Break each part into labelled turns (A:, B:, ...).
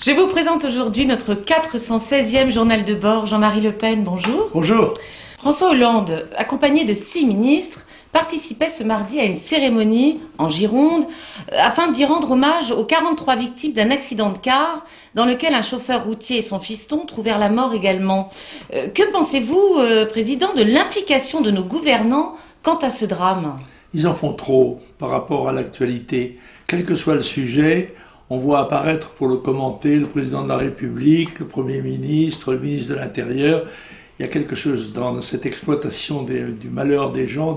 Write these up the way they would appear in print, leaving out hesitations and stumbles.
A: Je vous présente aujourd'hui notre 416e journal de bord. Jean-Marie Le Pen, bonjour.
B: Bonjour.
A: François Hollande, accompagné de 6 ministres, participait ce mardi à une cérémonie en Gironde afin d'y rendre hommage aux 43 victimes d'un accident de car dans lequel un chauffeur routier et son fiston trouvèrent la mort également. Que pensez-vous, Président, de l'implication de nos gouvernants quant à ce drame ?
B: Ils en font trop par rapport à l'actualité. Quel que soit le sujet, on voit apparaître pour le commenter le président de la République, le Premier ministre, le ministre de l'Intérieur. Il y a quelque chose dans cette exploitation du malheur des gens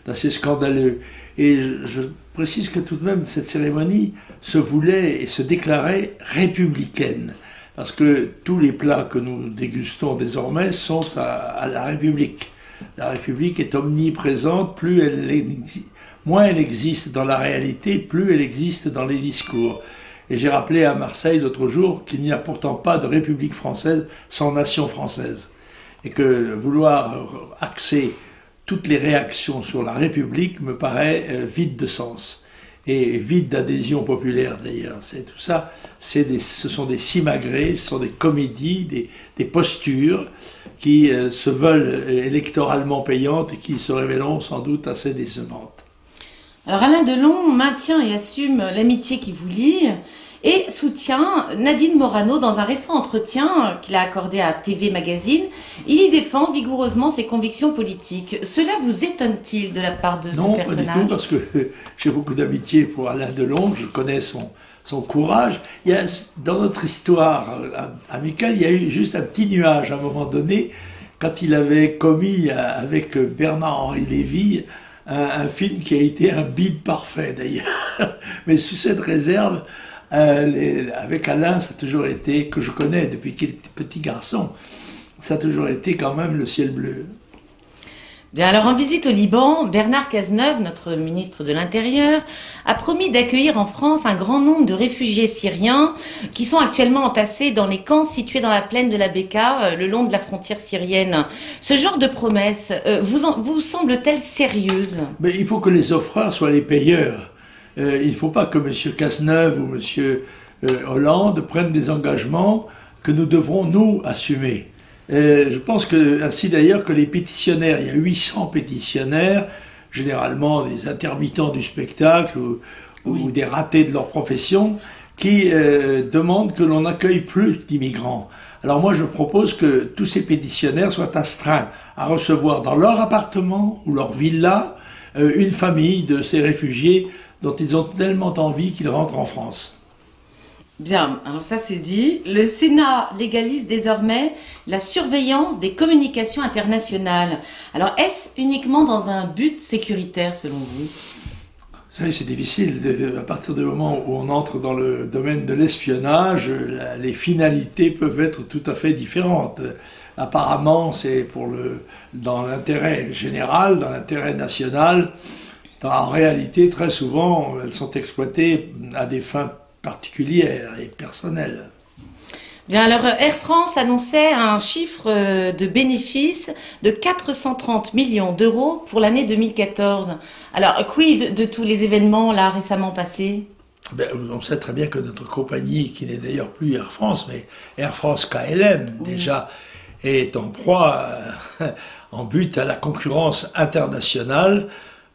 B: d'assez scandaleux. Et je précise que tout de même, cette cérémonie se voulait et se déclarait républicaine. Parce que tous les plats que nous dégustons désormais sont à la République. La République est omniprésente, moins elle existe dans la réalité, plus elle existe dans les discours. Et j'ai rappelé à Marseille l'autre jour qu'il n'y a pourtant pas de République française sans nation française. Et que vouloir axer toutes les réactions sur la République me paraît vide de sens. Et vide d'adhésion populaire d'ailleurs. C'est tout ça, ce sont des simagrées, ce sont des comédies, des postures qui se veulent électoralement payantes et qui se révéleront sans doute assez décevantes.
A: Alors Alain Delon maintient et assume l'amitié qui vous lie et soutient Nadine Morano dans un récent entretien qu'il a accordé à TV Magazine. Il y défend vigoureusement ses convictions politiques. Cela vous étonne-t-il de la part de ce personnage ?
B: Non, pas du tout, parce que j'ai beaucoup d'amitié pour Alain Delon, je connais son courage. Dans notre histoire amicale, il y a eu juste un petit nuage à un moment donné, quand il avait commis avec Bernard-Henri Lévy un film qui a été un bide parfait d'ailleurs. Mais sous cette réserve, avec Alain, ça a toujours été, que je connais depuis qu'il était petit garçon, ça a toujours été quand même le ciel bleu.
A: Bien, alors en visite au Liban, Bernard Cazeneuve, notre ministre de l'Intérieur, a promis d'accueillir en France un grand nombre de réfugiés syriens qui sont actuellement entassés dans les camps situés dans la plaine de la Bekaa, le long de la frontière syrienne. Ce genre de promesse vous semble-t-elle sérieuse ?
B: Mais il faut que les offreurs soient les payeurs. Il ne faut pas que M. Cazeneuve ou M. Hollande prennent des engagements que nous devrons, nous, assumer. Je pense ainsi d'ailleurs que les pétitionnaires, il y a 800 pétitionnaires, généralement des intermittents du spectacle ou des ratés de leur profession, qui demandent que l'on n'accueille plus d'immigrants. Alors moi je propose que tous ces pétitionnaires soient astreints à recevoir dans leur appartement ou leur villa une famille de ces réfugiés dont ils ont tellement envie qu'ils rentrent en France.
A: Bien, alors ça c'est dit. Le Sénat légalise désormais la surveillance des communications internationales. Alors est-ce uniquement dans un but sécuritaire selon vous ?
B: Vous savez, c'est difficile. À partir du moment où on entre dans le domaine de l'espionnage, les finalités peuvent être tout à fait différentes. Apparemment, c'est dans l'intérêt général, dans l'intérêt national. En réalité, très souvent, elles sont exploitées à des fins particulières et personnelles.
A: Bien, alors Air France annonçait un chiffre de bénéfice de 430 millions d'euros pour l'année 2014. Alors, quid de tous les événements là récemment passés ?
B: On sait très bien que notre compagnie, qui n'est d'ailleurs plus Air France, mais Air France KLM, déjà, est en proie, en but à la concurrence internationale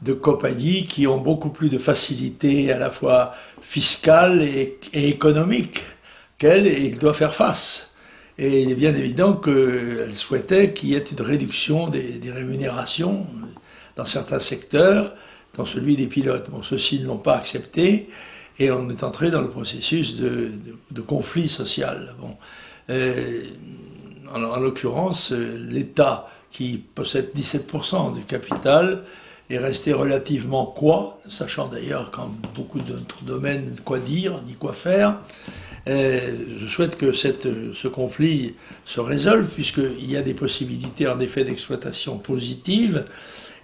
B: de compagnies qui ont beaucoup plus de facilité à la fois fiscale et économique qu'elle, et il doit faire face. Et il est bien évident qu'elle souhaitait qu'il y ait une réduction des rémunérations dans certains secteurs, dans celui des pilotes. Bon, ceux-ci ne l'ont pas accepté, et on est entré dans le processus de conflit social. Bon. En l'occurrence, l'État, qui possède 17% du capital, est resté relativement coi, sachant d'ailleurs qu'en beaucoup d'autres domaines quoi dire ni quoi faire. Je souhaite que ce conflit se résolve, puisqu'il y a des possibilités en effet d'exploitation positive,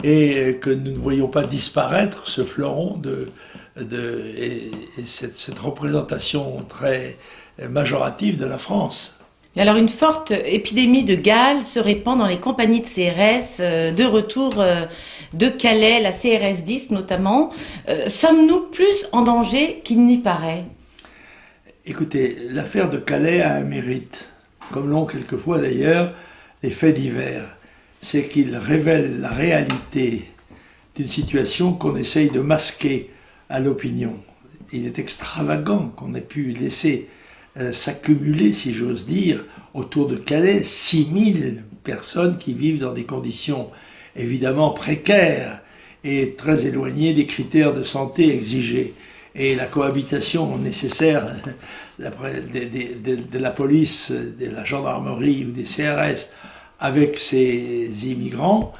B: et que nous ne voyons pas disparaître ce fleuron et cette représentation très majorative de la France.
A: Et alors une forte épidémie de Gale se répand dans les compagnies de CRS, de retour de Calais, la CRS 10 notamment. Sommes-nous plus en danger qu'il n'y paraît ?
B: Écoutez, l'affaire de Calais a un mérite, comme l'ont quelquefois d'ailleurs les faits divers. C'est qu'il révèle la réalité d'une situation qu'on essaye de masquer à l'opinion. Il est extravagant qu'on ait pu laisser s'accumuler, si j'ose dire, autour de Calais, 6000 personnes qui vivent dans des conditions évidemment précaires et très éloignées des critères de santé exigés. Et la cohabitation nécessaire de la police, de la gendarmerie ou des CRS avec ces immigrants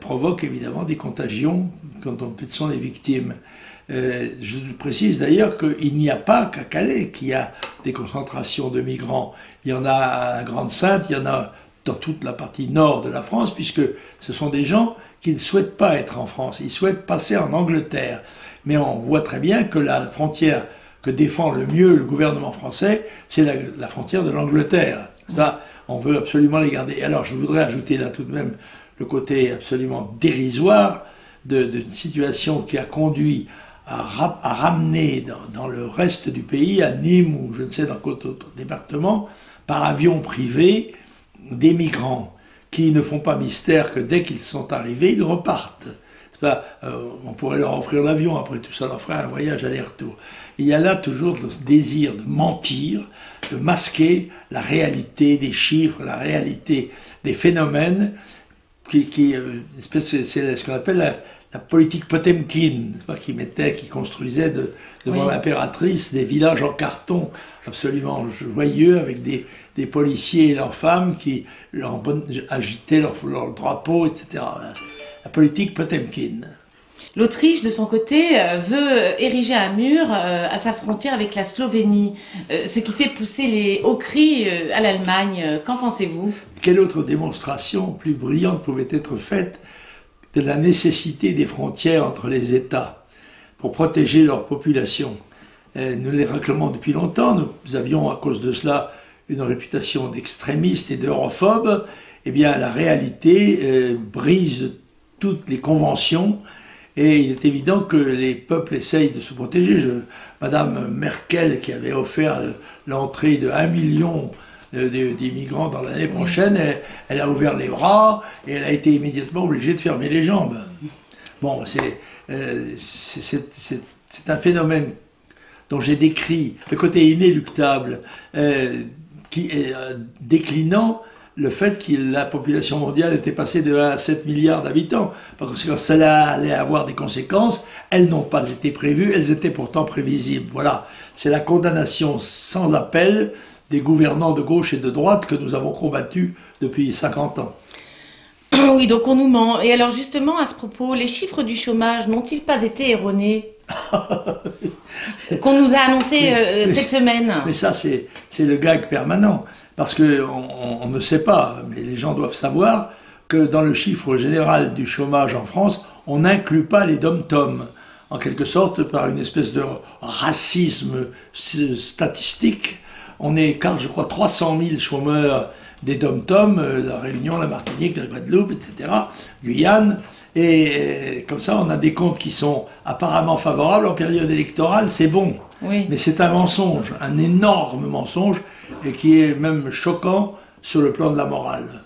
B: provoque évidemment des contagions dont ils sont les victimes. Je précise d'ailleurs qu'il n'y a pas qu'à Calais qu'il y a des concentrations de migrants. Il y en a à la Grande-Synthe, il y en a dans toute la partie nord de la France, puisque ce sont des gens qui ne souhaitent pas être en France, ils souhaitent passer en Angleterre. Mais on voit très bien que la frontière que défend le mieux le gouvernement français, c'est la frontière de l'Angleterre. Ça, on veut absolument les garder. Et alors je voudrais ajouter là tout de même le côté absolument dérisoire d'une situation qui a conduit à ramener dans le reste du pays, à Nîmes ou je ne sais dans quel autre département, par avion privé, des migrants qui ne font pas mystère que dès qu'ils sont arrivés, ils repartent. On pourrait leur offrir l'avion, après tout ça leur ferait un voyage aller-retour. Il y a là toujours le désir de mentir, de masquer la réalité des chiffres, la réalité des phénomènes, c'est ce qu'on appelle la politique Potemkin, qui construisait devant l'impératrice des villages en carton absolument joyeux avec des policiers et leurs femmes qui agitaient leur drapeau, etc. La politique Potemkin.
A: L'Autriche, de son côté, veut ériger un mur à sa frontière avec la Slovénie, ce qui fait pousser les hauts cris à l'Allemagne. Qu'en pensez-vous?
B: Quelle autre démonstration plus brillante pouvait être faite de la nécessité des frontières entre les États pour protéger leur population? Nous les réclamons depuis longtemps. Nous avions, à cause de cela, une réputation d'extrémistes et d'europhobes. Eh bien, la réalité brise toutes les conventions. Et il est évident que les peuples essayent de se protéger. Madame Merkel, qui avait offert l'entrée de 1 million d'immigrants dans l'année prochaine, elle a ouvert les bras et elle a été immédiatement obligée de fermer les jambes. Bon, c'est un phénomène dont j'ai décrit le côté inéluctable, qui est déclinant le fait que la population mondiale était passée de 1 à 7 milliards d'habitants. Par conséquent, cela allait avoir des conséquences. Elles n'ont pas été prévues, elles étaient pourtant prévisibles. Voilà, c'est la condamnation sans appel des gouvernants de gauche et de droite que nous avons combattu depuis 50 ans.
A: Oui, donc on nous ment. Et alors justement, à ce propos, les chiffres du chômage n'ont-ils pas été erronés qu'on nous a annoncé cette semaine?
B: Mais ça, c'est le gag permanent. Parce qu'on ne sait pas, mais les gens doivent savoir que dans le chiffre général du chômage en France, on n'inclut pas les dom-toms. En quelque sorte, par une espèce de racisme statistique, on écarte, je crois, 300 000 chômeurs des dom-toms, la Réunion, la Martinique, la Guadeloupe, etc., Guyane. Et comme ça, on a des comptes qui sont apparemment favorables en période électorale, c'est bon.
A: Oui.
B: Mais c'est un mensonge, un énorme mensonge, et qui est même choquant sur le plan de la morale.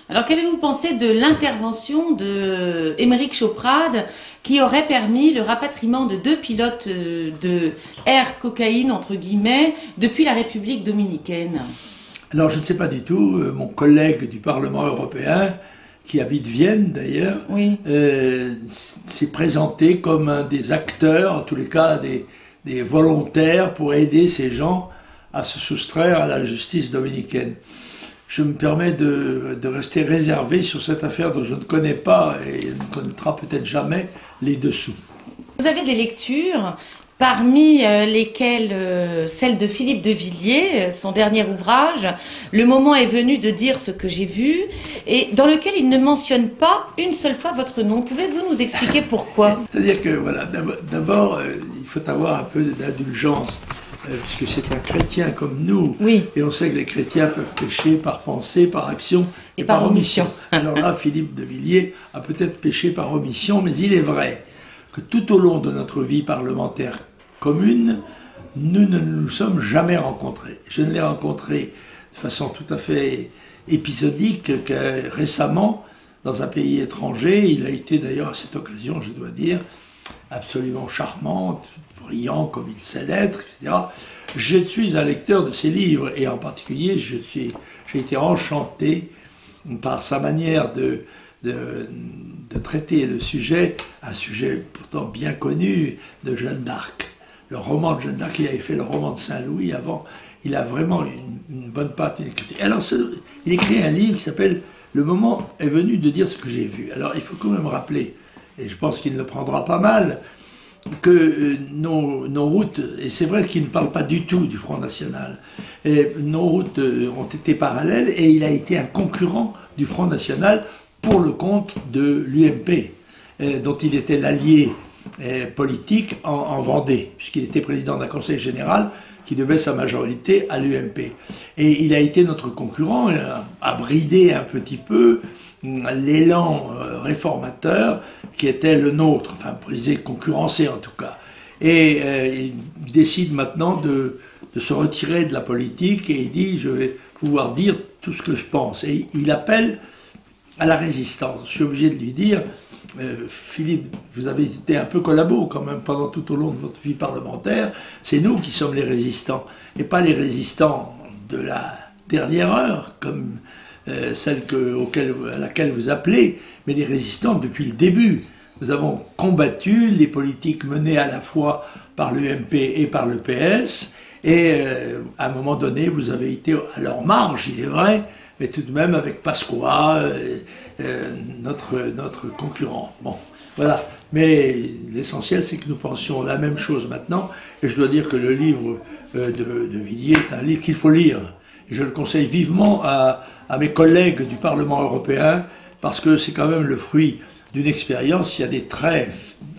A: Alors, qu'avez-vous pensé de l'intervention de Émeric Choprade qui aurait permis le rapatriement de 2 pilotes de Air Cocaïne, entre guillemets, depuis la République dominicaine?
B: Alors, je ne sais pas du tout, mon collègue du Parlement européen, qui habite Vienne d'ailleurs, s'est présenté comme un des acteurs, en tous les cas des volontaires pour aider ces gens à se soustraire à la justice dominicaine. Je me permets de rester réservé sur cette affaire dont je ne connais pas et ne connaîtra peut-être jamais les dessous.
A: Vous avez des lectures, parmi lesquelles celle de Philippe de Villiers, son dernier ouvrage, Le moment est venu de dire ce que j'ai vu, et dans lequel il ne mentionne pas une seule fois votre nom. Pouvez-vous nous expliquer pourquoi?
B: C'est-à-dire que, voilà, d'abord, il faut avoir un peu d'indulgence, puisque c'est un chrétien comme nous,
A: oui.
B: Et on sait que les chrétiens peuvent pécher par pensée, par action et par omission. Alors là, Philippe de Villiers a peut-être péché par omission, mais il est vrai que tout au long de notre vie parlementaire commune, nous ne nous sommes jamais rencontrés. Je ne l'ai rencontré de façon tout à fait épisodique que récemment, dans un pays étranger. Il a été d'ailleurs à cette occasion, je dois dire, absolument charmant, brillant comme il sait l'être, etc. Je suis un lecteur de ses livres, et en particulier, j'ai été enchanté par sa manière de traiter le sujet, un sujet pourtant bien connu, de Jeanne d'Arc. Le roman de Jeanne d'Arc, il avait fait le roman de Saint-Louis avant, il a vraiment une bonne partie d'écriture. Alors, il écrit un livre qui s'appelle « Le moment est venu de dire ce que j'ai vu ». Alors, il faut quand même rappeler, et je pense qu'il le prendra pas mal, que nos routes, et c'est vrai qu'il ne parle pas du tout du Front National, et nos routes ont été parallèles, et il a été un concurrent du Front National pour le compte de l'UMP, dont il était l'allié politique en Vendée, puisqu'il était président d'un conseil général qui devait sa majorité à l'UMP. Et il a été notre concurrent, a bridé un petit peu l'élan réformateur qui était le nôtre, enfin brisé, concurrencé en tout cas. Et il décide maintenant de se retirer de la politique, et il dit « je vais pouvoir dire tout ce que je pense ». Et il appelle à la résistance. Je suis obligé de lui dire Philippe, vous avez été un peu collabo quand même pendant tout au long de votre vie parlementaire. C'est nous qui sommes les résistants, et pas les résistants de la dernière heure, comme celle à laquelle vous appelez, mais les résistants depuis le début. Nous avons combattu les politiques menées à la fois par l'UMP et par le PS, et à un moment donné, vous avez été à leur marge, il est vrai, mais tout de même avec Pasqua, notre concurrent. Bon, voilà. Mais l'essentiel, c'est que nous pensions la même chose maintenant, et je dois dire que le livre de Villiers est un livre qu'il faut lire. Et je le conseille vivement à mes collègues du Parlement européen, parce que c'est quand même le fruit d'une expérience. Il y a des traits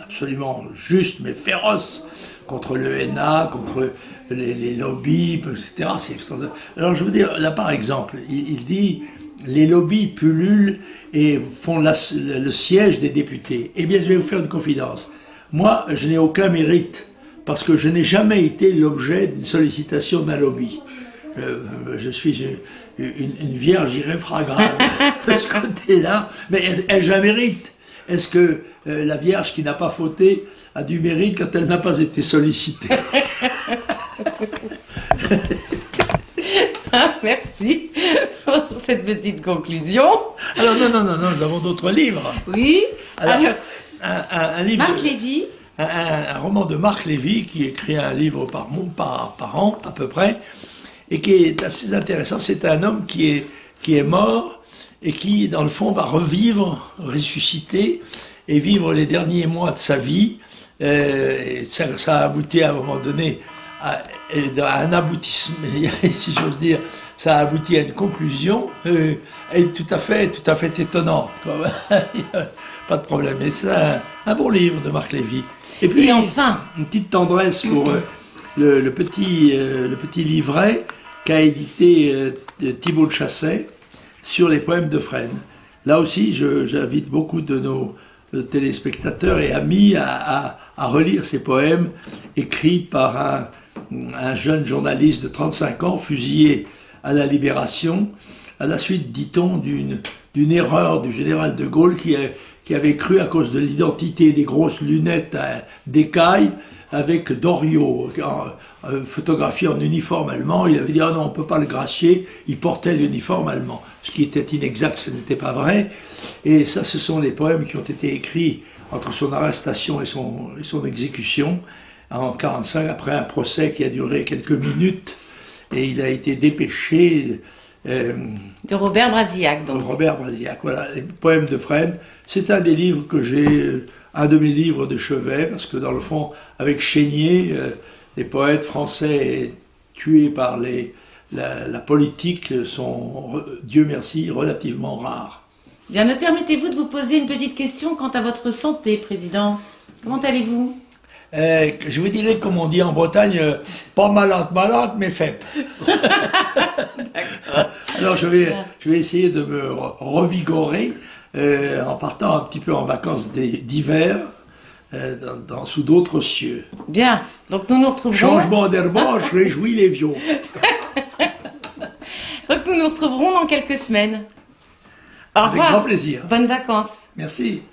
B: absolument justes, mais féroces, contre l'ENA, contre les lobbies, etc. C'est extraordinaire. Alors je veux dire, là par exemple, il dit les lobbies pullulent et font le siège des députés. Eh bien, je vais vous faire une confidence. Moi, je n'ai aucun mérite, parce que je n'ai jamais été l'objet d'une sollicitation d'un lobby. Je suis une vierge irréfragable de ce côté-là, mais ai-je un mérite? Est-ce que la Vierge qui n'a pas fauté a du mérite quand elle n'a pas été sollicitée?
A: Merci pour cette petite conclusion.
B: Alors non, nous avons d'autres livres.
A: Oui. Alors
B: un livre.
A: Marc Lévy.
B: Un roman de Marc Lévy qui écrit un livre par an à peu près, et qui est assez intéressant. C'est un homme qui est mort et qui, dans le fond, va revivre, ressusciter et vivre les derniers mois de sa vie. Et ça a abouti à un moment donné à un aboutissement, si j'ose dire, ça a abouti à une conclusion tout à fait étonnante. Pas de problème. Mais c'est un bon livre de Marc Lévy. Et puis,
A: enfin,
B: une petite tendresse pour le petit livret qu'a édité Thibaut de Chasset sur les poèmes de Fresne. Là aussi, j'invite beaucoup de nos téléspectateurs et amis à relire ces poèmes écrits par un jeune journaliste de 35 ans, fusillé à la Libération, à la suite, dit-on, d'une erreur du général de Gaulle qui avait cru, à cause de l'identité des grosses lunettes d'écaille, avec Doriot, photographié en uniforme allemand, il avait dit « Ah non, on ne peut pas le gracier », il portait l'uniforme allemand. Ce qui était inexact, ce n'était pas vrai. Et ça, ce sont les poèmes qui ont été écrits entre son arrestation et son exécution en 1945, après un procès qui a duré quelques minutes, et il a été dépêché...
A: de Robert Brasillac, donc.
B: Robert Brasillac, voilà, les poèmes de Fresne. C'est un des livres que j'ai, un de mes livres de chevet, parce que dans le fond, avec Chénier, les poètes français tués par la politique sont, Dieu merci, relativement rares.
A: Bien, me permettez-vous de vous poser une petite question quant à votre santé, Président? Comment allez-vous?
B: Je vous dirais, comme on dit en Bretagne, pas malade, mais faible. Alors je vais essayer de me revigorer en partant un petit peu en vacances d'hiver sous d'autres cieux.
A: Bien. Donc nous nous retrouverons...
B: Changement d'herbage réjouit les vieux.
A: Donc nous nous retrouverons dans quelques semaines. Au
B: Avec
A: revoir.
B: grand plaisir.
A: Bonnes vacances.
B: Merci.